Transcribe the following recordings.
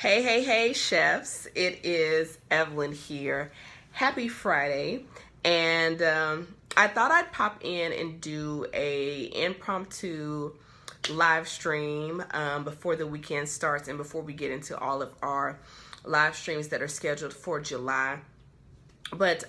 Hey, chefs. It is Evelyn here. Happy Friday. And I thought I'd pop in and do a impromptu live stream before the weekend starts and before we get into all of our live streams that are scheduled for July. But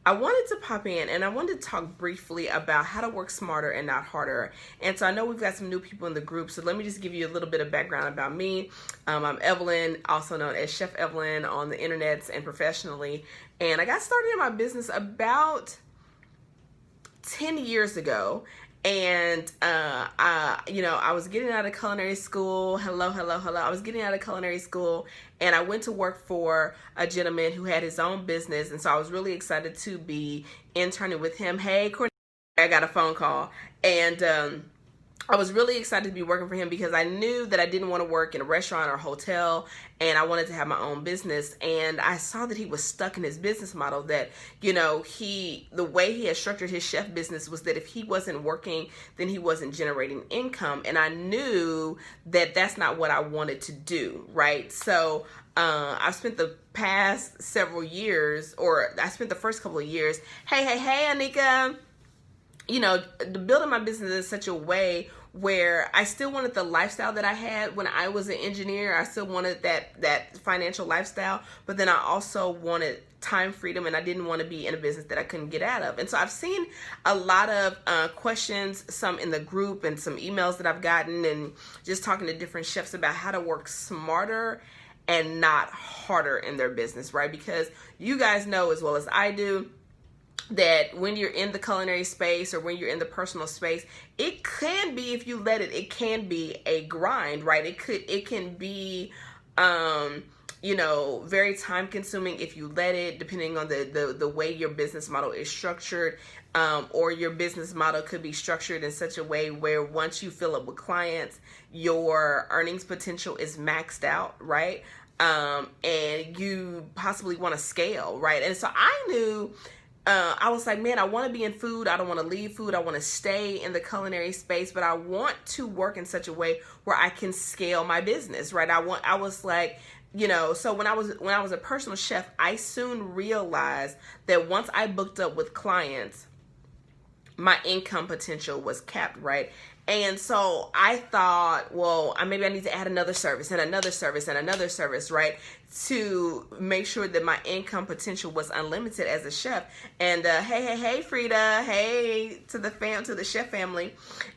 I wanted to pop in and I wanted to talk briefly about how to work smarter and not harder. And so I know we've got some new people in the group, so let me just give you a little bit of background about me. I'm Evelyn, also known as Chef Evelyn on the internets and professionally. And I got started in my business about 10 years ago. And, I was getting out of culinary school. Hello. I was getting out of culinary school and I went to work for a gentleman who had his own business. And so I was really excited to be interning with him. Hey, Cornelia, I got a phone call. And, I was really excited to be working for him because I knew that I didn't want to work in a restaurant or hotel and I wanted to have my own business. And I saw that he was stuck in his business model that, the way he had structured his chef business was that if he wasn't working, then he wasn't generating income. And I knew that that's not what I wanted to do, right? So I spent the past several years, or I spent the first couple of years, hey, Anika, building my business in such a way where I still wanted the lifestyle that I had when I was an engineer. I still wanted that financial lifestyle, but then I also wanted time freedom and I didn't want to be in a business that I couldn't get out of. And so I've seen a lot of questions, some in the group and some emails that I've gotten, and just talking to different chefs about how to work smarter and not harder in their business, right? Because you guys know as well as I do that when you're in the culinary space or when you're in the personal space, it can be, if you let it can be a grind, right? It can be, very time consuming if you let it, depending on the way your business model is structured, or your business model could be structured in such a way where once you fill up with clients, your earnings potential is maxed out, right? And you possibly want to scale, right? And so I knew, I was like, man, I want to be in food. I don't want to leave food. I want to stay in the culinary space, but I want to work in such a way where I can scale my business, right? I was like, so when I was a personal chef, I soon realized that once I booked up with clients, my income potential was capped, right? And so I thought, well, maybe I need to add another service and another service and another service, right? To make sure that my income potential was unlimited as a chef. And hey, Frida, hey to the chef family.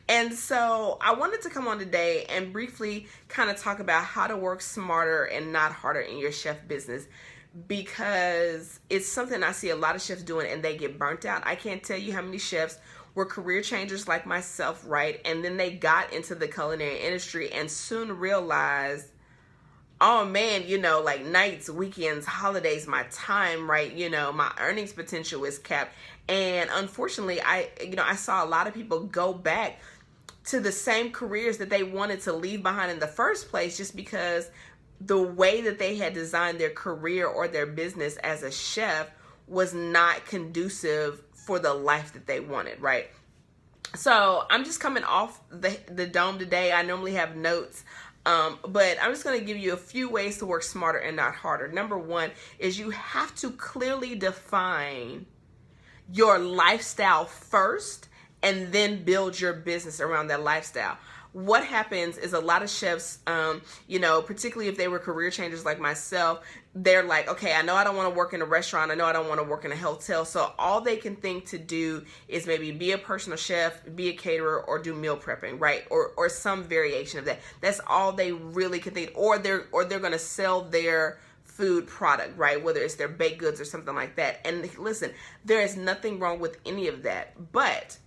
And so I wanted to come on today and briefly kind of talk about how to work smarter and not harder in your chef business, because it's something I see a lot of chefs doing and they get burnt out. I can't tell you how many chefs were career changers like myself, right? And then they got into the culinary industry and soon realized, oh man, like nights, weekends, holidays, my time, right? My earnings potential is capped. And unfortunately, I saw a lot of people go back to the same careers that they wanted to leave behind in the first place, just because the way that they had designed their career or their business as a chef was not conducive for the life that they wanted, right? So I'm just coming off the dome today. I normally have notes, but I'm just going to give you a few ways to work smarter and not harder. Number one is you have to clearly define your lifestyle first and then build your business around that lifestyle. What happens is a lot of chefs, particularly if they were career changers like myself, they're like, okay, I know I don't want to work in a restaurant. I know I don't want to work in a hotel. So all they can think to do is maybe be a personal chef, be a caterer, or do meal prepping, right? Or some variation of that. That's all they really can think. Or they're going to sell their food product, right? Whether it's their baked goods or something like that. And listen, there is nothing wrong with any of that. But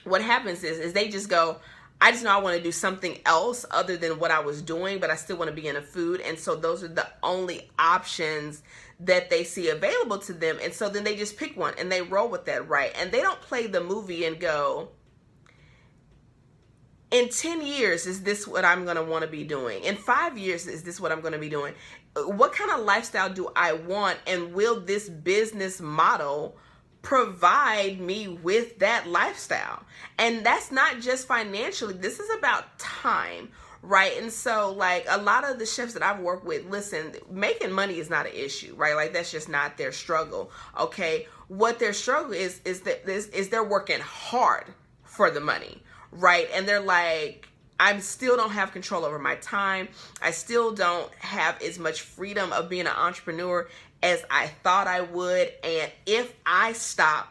what happens is they just go, I just know I want to do something else other than what I was doing, but I still want to be in a food. And so those are the only options that they see available to them. And so then they just pick one and they roll with that, right? And they don't play the movie and go, in 10 years, is this what I'm going to want to be doing? In 5 years, is this what I'm going to be doing? What kind of lifestyle do I want? And will this business model provide me with that lifestyle? And that's not just financially. This is about time, right? And so like a lot of the chefs that I've worked with, listen, making money is not an issue, right? Like that's just not their struggle. Okay, what their struggle is they're working hard for the money, right? And they're like, I still don't have control over my time. I still don't have as much freedom of being an entrepreneur as I thought I would. And if I stop,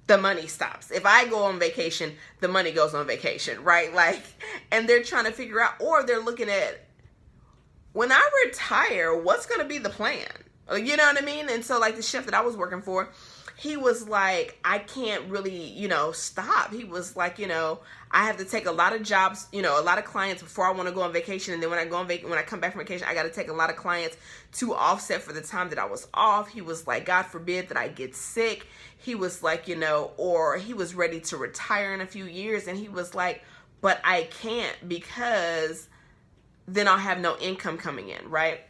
the money stops. If I go on vacation, the money goes on vacation, right? Like, and they're trying to figure out, or they're looking at, when I retire, what's going to be the plan? You know what I mean? And so like the chef that I was working for, he was like, I can't really, stop. He was like, I have to take a lot of jobs, a lot of clients before I want to go on vacation. And then when I go on when I come back from vacation, I got to take a lot of clients to offset for the time that I was off. He was like, God forbid that I get sick. He was like, or he was ready to retire in a few years. And he was like, but I can't, because then I'll have no income coming in, right?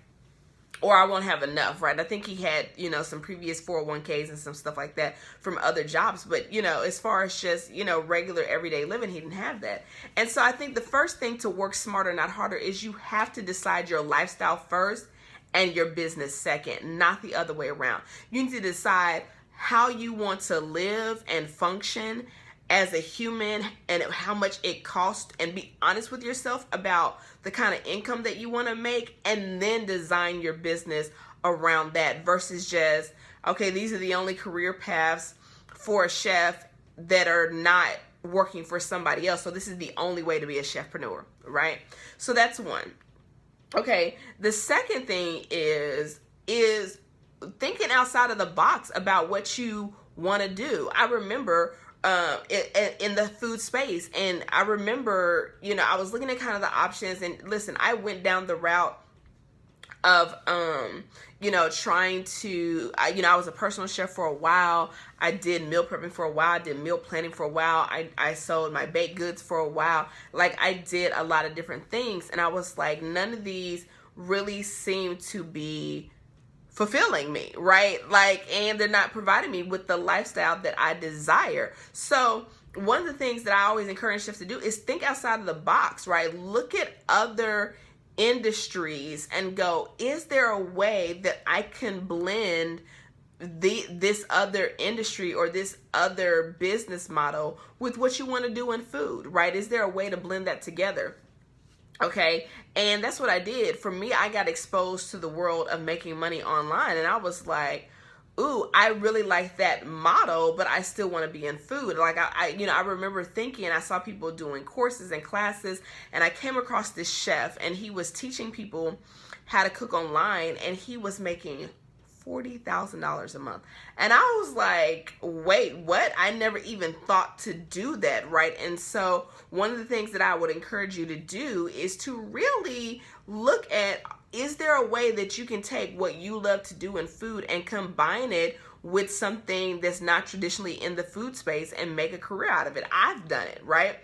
Or I won't have enough, right? I think he had, some previous 401ks and some stuff like that from other jobs. But, as far as just, regular everyday living, he didn't have that. And so I think the first thing to work smarter, not harder, is you have to decide your lifestyle first and your business second, not the other way around. You need to decide how you want to live and function as a human and how much it costs, and be honest with yourself about the kind of income that you want to make, and then design your business around that versus just, okay, these are the only career paths for a chef that are not working for somebody else. So this is the only way to be a chefpreneur, right? So that's one. Okay. The second thing is thinking outside of the box about what you want to do. I remember in the food space, and I remember, I was looking at kind of the options, and listen, I went down the route of, trying to, I was a personal chef for a while. I did meal prepping for a while. I did meal planning for a while. I sold my baked goods for a while. Like, I did a lot of different things, and I was like, none of these really seem to be fulfilling me, right? Like, and they're not providing me with the lifestyle that I desire. So one of the things that I always encourage chefs to do is think outside of the box, right? Look at other industries and go, is there a way that I can blend this other industry or this other business model with what you want to do in food, right? Is there a way to blend that together? Okay. And that's what I did. For me, I got exposed to the world of making money online, and I was like, ooh, I really like that model, but I still want to be in food. Like I remember thinking, I saw people doing courses and classes, and I came across this chef, and he was teaching people how to cook online, and he was making $40,000 a month. And I was like, wait, what? I never even thought to do that, right? And so one of the things that I would encourage you to do is to really look at, is there a way that you can take what you love to do in food and combine it with something that's not traditionally in the food space and make a career out of it? I've done it, right?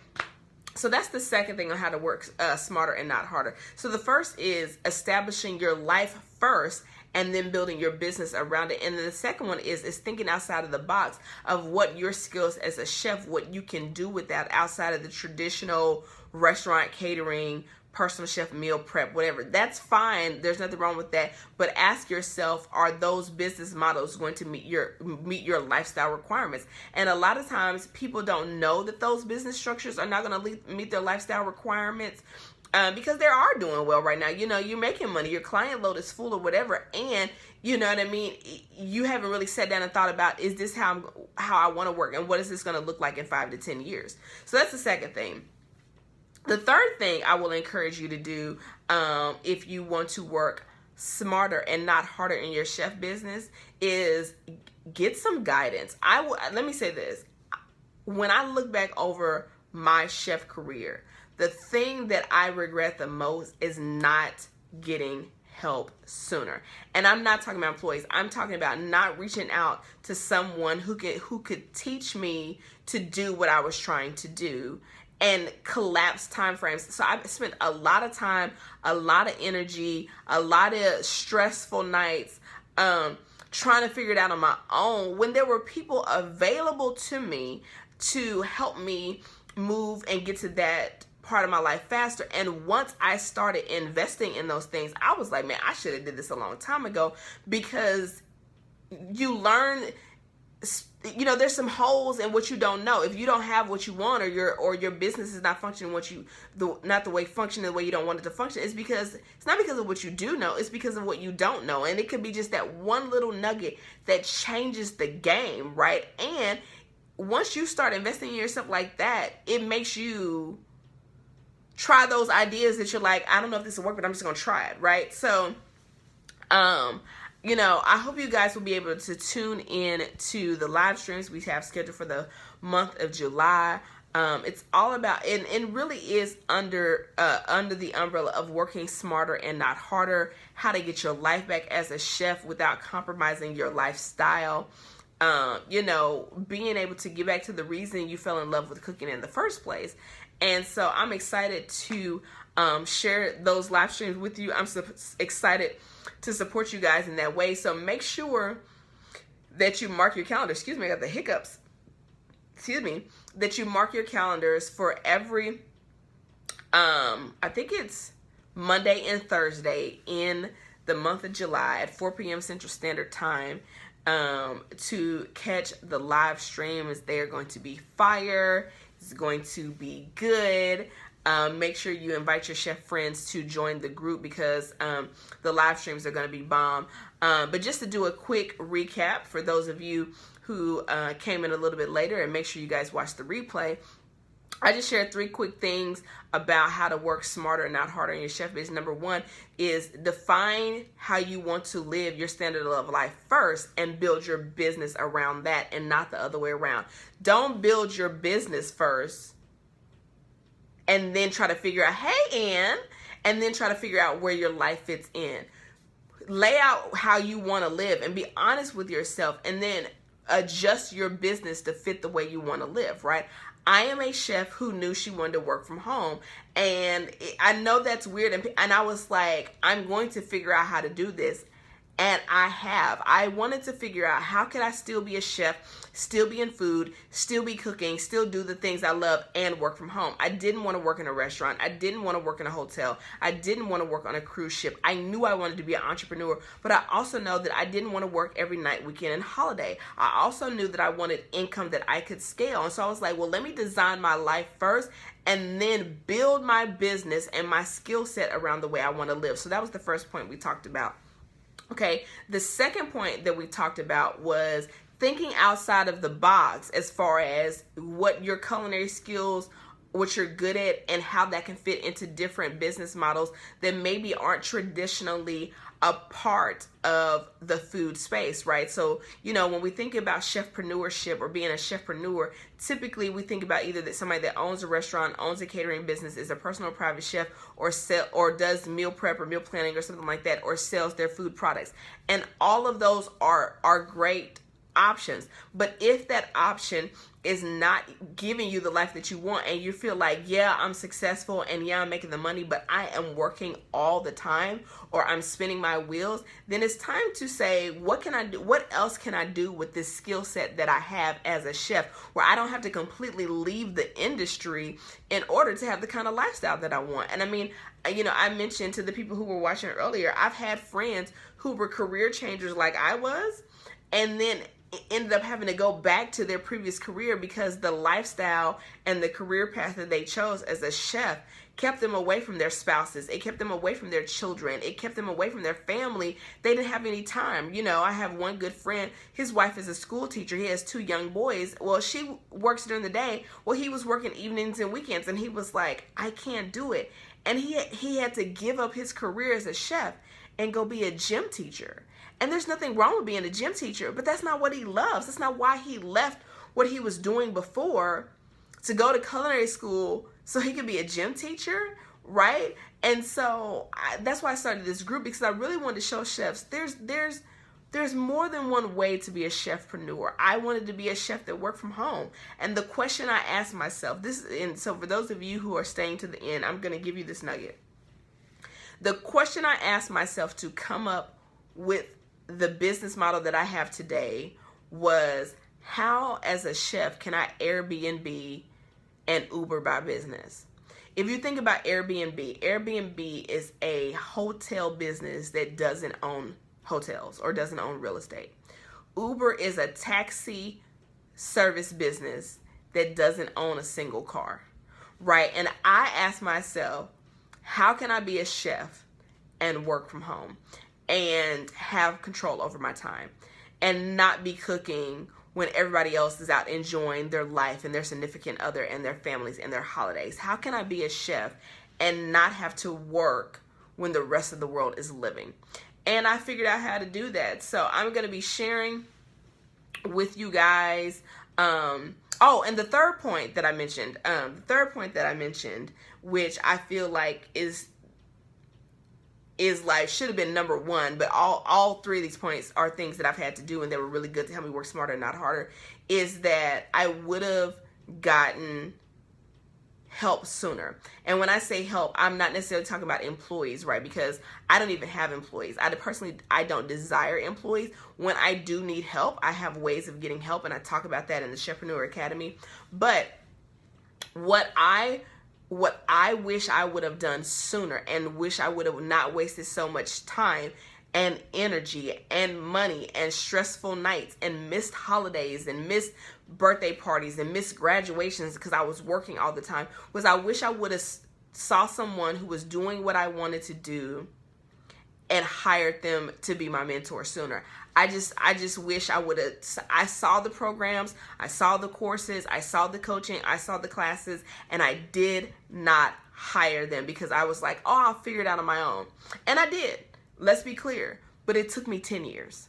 So that's the second thing on how to work smarter and not harder. So the first is establishing your life first and then building your business around it. And then the second one is thinking outside of the box of what your skills as a chef, what you can do with that outside of the traditional restaurant catering, personal chef, meal prep, whatever. That's fine. There's nothing wrong with that. But ask yourself, are those business models going to meet your lifestyle requirements? And a lot of times people don't know that those business structures are not going to meet their lifestyle requirements. Because they are doing well right now. You're making money, your client load is full or whatever, and you know what I mean, you haven't really sat down and thought about, is this how I want to work, and what is this going to look like in 5 to 10 years? So that's the second thing. The third thing I will encourage you to do, if you want to work smarter and not harder in your chef business, is get some guidance. Let me say this. When I look back over my chef career, the thing that I regret the most is not getting help sooner. And I'm not talking about employees. I'm talking about not reaching out to someone who could teach me to do what I was trying to do and collapse timeframes. So I spent a lot of time, a lot of energy, a lot of stressful nights trying to figure it out on my own when there were people available to me to help me move and get to that part of my life faster. And once I started investing in those things, I was like, man, I should have did this a long time ago, because you learn, you know, there's some holes in what you don't know. If you don't have what you want, or your business is not functioning functioning the way you don't want it to function, it's not because of what you do know, it's because of what you don't know. And it could be just that one little nugget that changes the game, right? And once you start investing in yourself like that, it makes you try those ideas that you're like, I don't know if this will work, but I'm just gonna try it, right? So you know, I hope you guys will be able to tune in to the live streams we have scheduled for the month of July. It's all about, and really is under the umbrella of working smarter and not harder, how to get your life back as a chef without compromising your lifestyle. You know, being able to get back to the reason you fell in love with cooking in the first place. And so I'm excited to share those live streams with you. I'm so excited to support you guys in that way. So make sure that you mark your calendar. Excuse me, I got the hiccups. Excuse me. That you mark your calendars for every, I think it's Monday and Thursday in the month of July at 4 p.m. Central Standard Time to catch the live streams. They are going to be fire. It's going to be good. Make sure you invite your chef friends to join the group, because the live streams are going to be bomb. But just to do a quick recap for those of you who came in a little bit later, and make sure you guys watch the replay, I just shared 3 quick things about how to work smarter and not harder in your chef business. Number 1 is define how you want to live your standard of life first, and build your business around that, and not the other way around. Don't build your business first and then try to figure out, hey, Ann, and then try to figure out where your life fits in. Lay out how you want to live and be honest with yourself, and then adjust your business to fit the way you want to live, right? I am a chef who knew she wanted to work from home, and I know that's weird, and I was like, I'm going to figure out how to do this. And I wanted to figure out, how can I still be a chef, still be in food, still be cooking, still do the things I love, and work from home. I didn't want to work in a restaurant. I didn't want to work in a hotel. I didn't want to work on a cruise ship. I knew I wanted to be an entrepreneur, but I also know that I didn't want to work every night, weekend, and holiday. I also knew that I wanted income that I could scale. And so I was like, well, let me design my life first, and then build my business and my skill set around the way I want to live. So that was the first point we talked about. Okay, the second point that we talked about was thinking outside of the box as far as what your culinary skills, what you're good at, and how that can fit into different business models that maybe aren't traditionally a part of the food space, right? So, you know, when we think about chefpreneurship or being a chefpreneur, typically we think about either that somebody that owns a restaurant, owns a catering business, is a personal private chef, or does meal prep or meal planning or something like that, or sells their food products. And all of those are great options. But if that option is not giving you the life that you want, and you feel like, yeah, I'm successful, and yeah, I'm making the money, but I am working all the time, or I'm spinning my wheels, then it's time to say, what can I do? What else can I do with this skill set that I have as a chef, where I don't have to completely leave the industry in order to have the kind of lifestyle that I want? And I mean, you know, I mentioned to the people who were watching earlier, I've had friends who were career changers like I was, and then ended up having to go back to their previous career because the lifestyle and the career path that they chose as a chef kept them away from their spouses. It kept them away from their children. It kept them away from their family. They didn't have any time. You know, I have one good friend. His wife is a school teacher. He has 2 young boys. Well, she works during the day. Well, he was working evenings and weekends, and he was like, I can't do it. And he had to give up his career as a chef and go be a gym teacher. And there's nothing wrong with being a gym teacher, but that's not what he loves. That's not why he left what he was doing before to go to culinary school so he could be a gym teacher, right? And so that's why I started this group, because I really wanted to show chefs there's more than one way to be a chefpreneur. I wanted to be a chef that worked from home. And the question I asked myself, so for those of you who are staying to the end, I'm going to give you this nugget. The question I asked myself to come up with the business model that I have today was, how as a chef can I Airbnb and Uber my business? If you think about Airbnb is a hotel business that doesn't own hotels or doesn't own real estate. Uber is a taxi service business that doesn't own a single car, right? And I ask myself, how can I be a chef and work from home and have control over my time and not be cooking when everybody else is out enjoying their life and their significant other and their families and their holidays? How can I be a chef and not have to work when the rest of the world is living? And I figured out how to do that. So I'm going to be sharing with you guys. Oh, and the third point that I mentioned, which I feel like is like should have been number one, but all three of these points are things that I've had to do and they were really good to help me work smarter, not harder, is that I would have gotten help sooner. And when I say help, I'm not necessarily talking about employees, right? Because I don't even have employees. I don't desire employees. When I do need help, I have ways of getting help, and I talk about that in the Chefpreneur Academy. But what I wish I would have done sooner, and wish I would have not wasted so much time and energy and money and stressful nights and missed holidays and missed birthday parties and missed graduations because I was working all the time, was I wish I would have saw someone who was doing what I wanted to do and hired them to be my mentor sooner. I just wish I saw the programs, I saw the courses, I saw the coaching, I saw the classes, and I did not hire them because I was like, oh, I'll figure it out on my own. And I did, let's be clear, but it took me 10 years.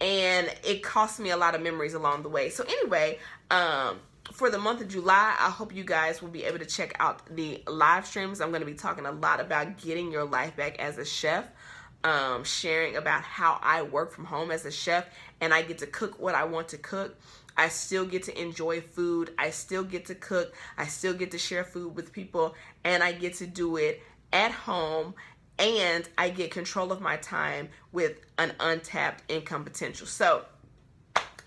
And it cost me a lot of memories along the way. So anyway, for the month of July, I hope you guys will be able to check out the live streams. I'm going to be talking a lot about getting your life back as a chef, sharing about how I work from home as a chef and I get to cook what I want to cook. I still get to enjoy food. I still get to cook. I still get to share food with people, and I get to do it at home. And I get control of my time with an untapped income potential. So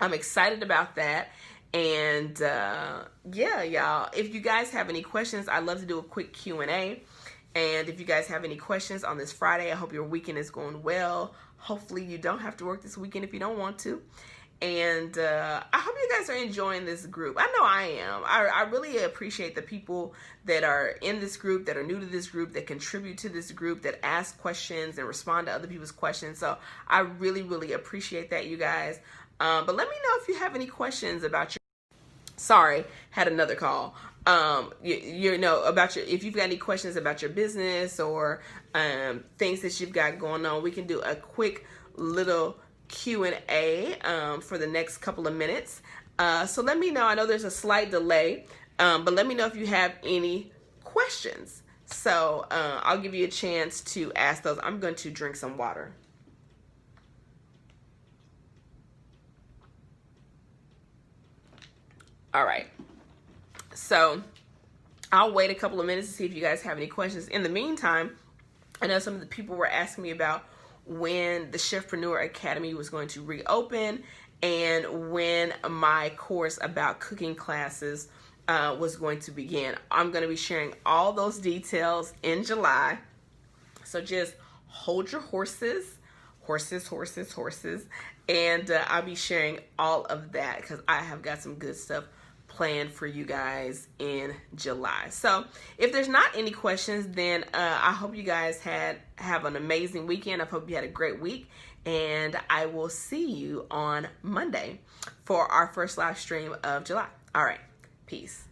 I'm excited about that. And yeah, y'all, if you guys have any questions, I'd love to do a quick Q&A. And if you guys have any questions on this Friday, I hope your weekend is going well. Hopefully you don't have to work this weekend if you don't want to. And I hope you guys are enjoying this group. I know I am. I really appreciate the people that are in this group, that are new to this group, that contribute to this group, that ask questions and respond to other people's questions. So I really, really appreciate that, you guys. But let me know if you have any questions about your... Sorry, had another call. If you've got any questions about your business or things that you've got going on, we can do a quick little Q&A for the next couple of minutes. So let me know. I know there's a slight delay, but let me know if you have any questions. So I'll give you a chance to ask those. I'm going to drink some water. All right. So I'll wait a couple of minutes to see if you guys have any questions. In the meantime, I know some of the people were asking me about when the Chefpreneur Academy was going to reopen and when my course about cooking classes was going to begin. I'm going to be sharing all those details in July. So just hold your horses. And I'll be sharing all of that because I have got some good stuff planned for you guys in July. So if there's not any questions, then I hope you guys have an amazing weekend. I hope you had a great week, and I will see you on Monday for our first live stream of July. All right, peace.